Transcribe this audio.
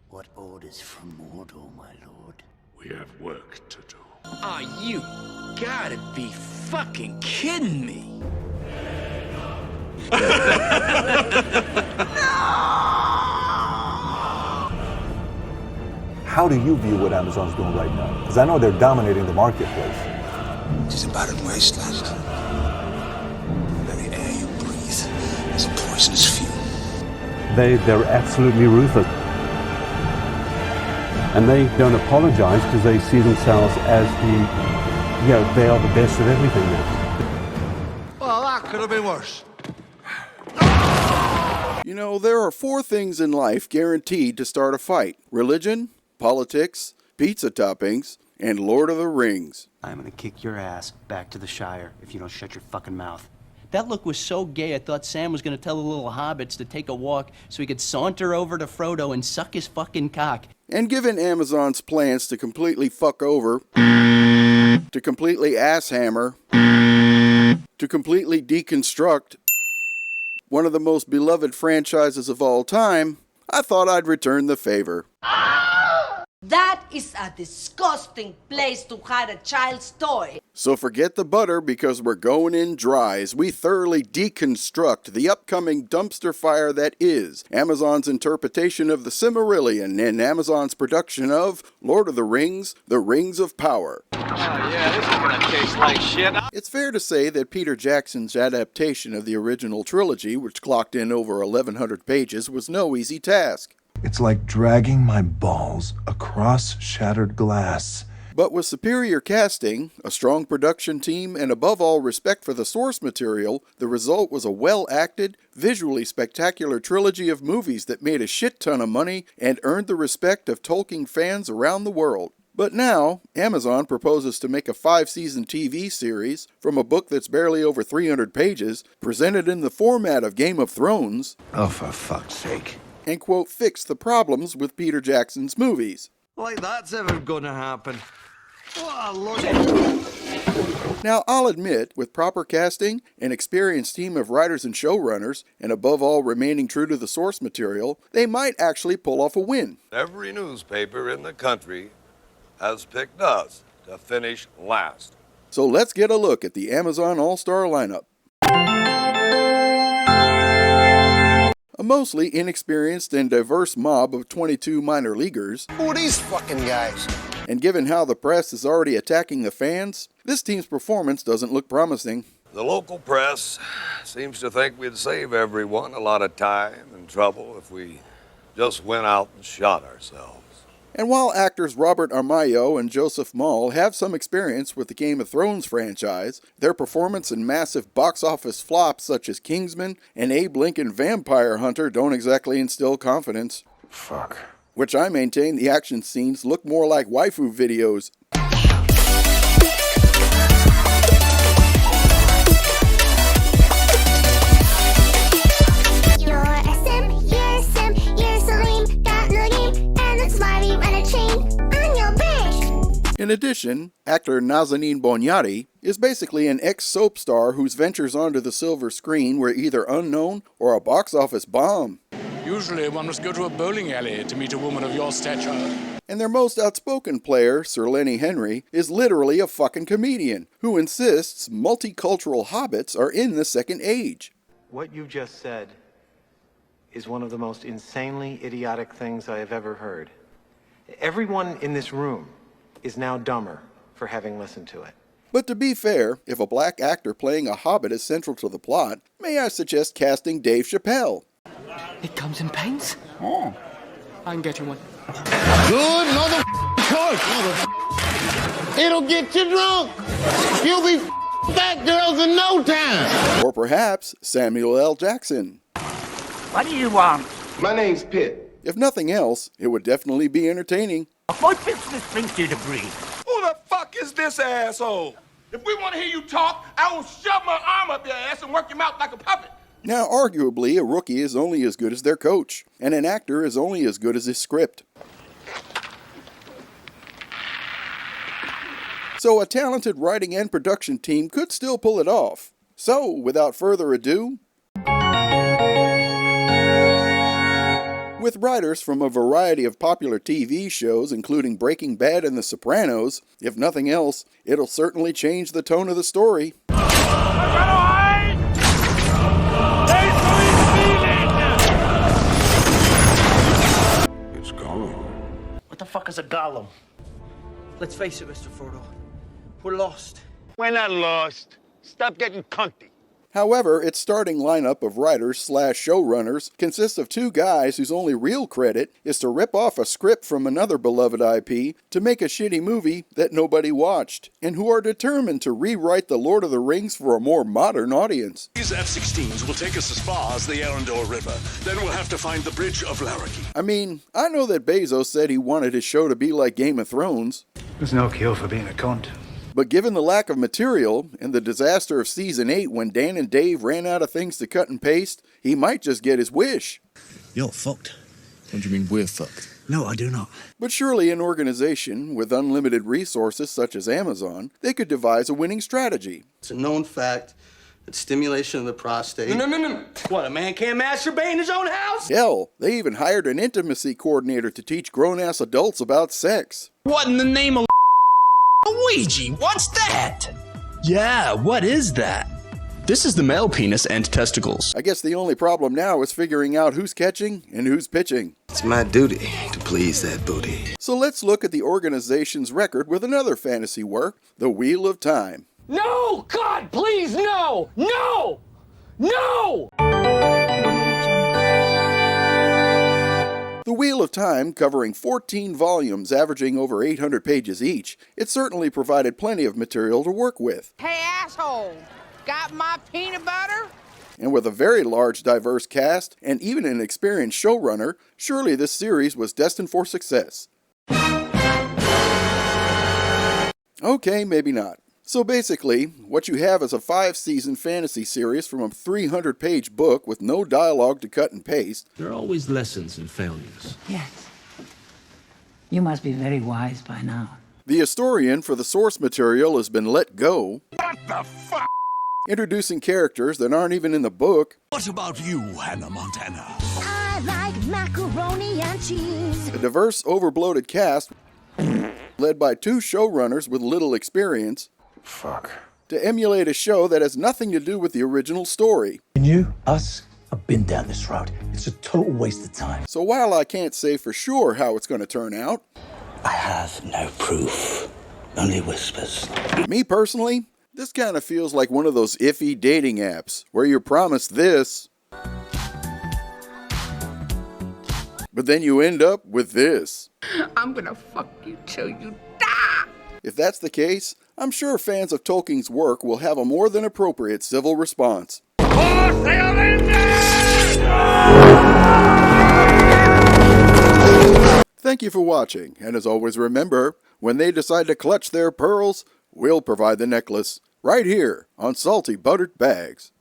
What orders from Mordor, my lord? We have work to do. Aw, you gotta be fucking kidding me. How do you view what Amazon's doing right now? Because I know they're dominating the marketplace. It is a barren wasteland. The very air you breathe is a poisonous fume. They're absolutely ruthless. And they don't apologize because they see themselves as they are the best at everything now. Well, that could have been worse. You know, there are 4 things in life guaranteed to start a fight: religion, politics, pizza toppings, and Lord of the Rings. I'm gonna kick your ass back to the Shire if you don't shut your fucking mouth. That look was so gay, I thought Sam was gonna tell the little hobbits to take a walk so he could saunter over to Frodo and suck his fucking cock. And given Amazon's plans to completely fuck over, to completely ass hammer, to completely deconstruct one of the most beloved franchises of all time, I thought I'd return the favor. That is a disgusting place to hide a child's toy. So forget the butter, because we're going in dry as we thoroughly deconstruct the upcoming dumpster fire that is Amazon's interpretation of the Silmarillion and Amazon's production of Lord of the Rings, The Rings of Power. Oh yeah, this is gonna taste like shit. It's fair to say that Peter Jackson's adaptation of the original trilogy, which clocked in over 1,100 pages, was no easy task. It's like dragging my balls across shattered glass. But with superior casting, a strong production team, and above all respect for the source material, the result was a well-acted, visually spectacular trilogy of movies that made a shit ton of money and earned the respect of Tolkien fans around the world. But now, Amazon proposes to make a 5-season TV series from a book that's barely over 300 pages, presented in the format of Game of Thrones. Oh, for fuck's sake. And, quote, fix the problems with Peter Jackson's movies. Like that's ever gonna happen. What a load. Now, I'll admit, with proper casting, an experienced team of writers and showrunners, and above all remaining true to the source material, they might actually pull off a win. Every newspaper in the country has picked us to finish last. So let's get a look at the Amazon All-Star lineup. A mostly inexperienced and diverse mob of 22 minor leaguers. Who are these fucking guys? And given how the press is already attacking the fans, this team's performance doesn't look promising. The local press seems to think we'd save everyone a lot of time and trouble if we just went out and shot ourselves. And while actors Robert Armayo and Joseph Mall have some experience with the Game of Thrones franchise, their performance in massive box office flops such as Kingsman and Abe Lincoln Vampire Hunter don't exactly instill confidence. Fuck. Which I maintain the action scenes look more like waifu videos. In addition, actor Nazanin Boniadi is basically an ex-soap star whose ventures onto the silver screen were either unknown or a box office bomb. Usually one must go to a bowling alley to meet a woman of your stature. And their most outspoken player, Sir Lenny Henry, is literally a fucking comedian who insists multicultural hobbits are in the Second Age. What you just said is one of the most insanely idiotic things I have ever heard. Everyone in this room is now dumber for having listened to it. But to be fair, if a black actor playing a hobbit is central to the plot, may I suggest casting Dave Chappelle? It comes in paints? Oh. I can get you one. Good It'll get you drunk. You'll be fat girls in no time. Or perhaps Samuel L. Jackson. What do you want? My name's Pitt. If nothing else, it would definitely be entertaining. What business brings you to breathe? Who the fuck is this asshole? If we want to hear you talk, I will shove my arm up your ass and work your mouth like a puppet. Now, arguably, a rookie is only as good as their coach, and an actor is only as good as his script. So a talented writing and production team could still pull it off. So, without further ado, With writers from a variety of popular TV shows, including Breaking Bad and The Sopranos, if nothing else, it'll certainly change the tone of the story. It's gone. What the fuck is a golem? Let's face it, Mr. Frodo. We're lost. We're not lost. Stop getting cunty. However, its starting lineup of writers/showrunners consists of two guys whose only real credit is to rip off a script from another beloved IP to make a shitty movie that nobody watched, and who are determined to rewrite The Lord of the Rings for a more modern audience. These F-16s will take us as far as the Arendelle River. Then we'll have to find the Bridge of Larraki. I mean, I know that Bezos said he wanted his show to be like Game of Thrones. There's no cure for being a cunt. But given the lack of material and the disaster of Season 8 when Dan and Dave ran out of things to cut and paste, he might just get his wish. You're fucked. What do you mean we're fucked? No, I do not. But surely an organization with unlimited resources such as Amazon, they could devise a winning strategy. It's a known fact that stimulation of the prostate... No. What, a man can't masturbate in his own house? Hell, they even hired an intimacy coordinator to teach grown-ass adults about sex. What in the name of Luigi? What's that? Yeah, what is that? This is the male penis and testicles. I guess the only problem now is figuring out who's catching and who's pitching. It's my duty to please that booty. So let's look at the organization's record with another fantasy work, The Wheel of Time. No! God, please, no! No! No! The Wheel of Time, covering 14 volumes averaging over 800 pages each, it certainly provided plenty of material to work with. Hey, asshole! Got my peanut butter? And with a very large, diverse cast, and even an experienced showrunner, surely this series was destined for success. Okay, maybe not. So basically, what you have is a 5-season fantasy series from a 300-page book with no dialogue to cut and paste. There are always lessons in failures. Yes. You must be very wise by now. The historian for the source material has been let go. What the fuck? Introducing characters that aren't even in the book. What about you, Hannah Montana? I like macaroni and cheese. A diverse, overbloated cast led by two showrunners with little experience. Fuck. To emulate a show that has nothing to do with the original story. And you, us, have been down this road. It's a total waste of time. So while I can't say for sure how it's going to turn out, I have no proof. Only whispers. Me personally, this kind of feels like one of those iffy dating apps where you're promised this, but then you end up with this. I'm gonna fuck you till you die! If that's the case, I'm sure fans of Tolkien's work will have a more than appropriate civil response. Thank you for watching, and as always remember, when they decide to clutch their pearls, we'll provide the necklace, right here on Salty Buttered Bags.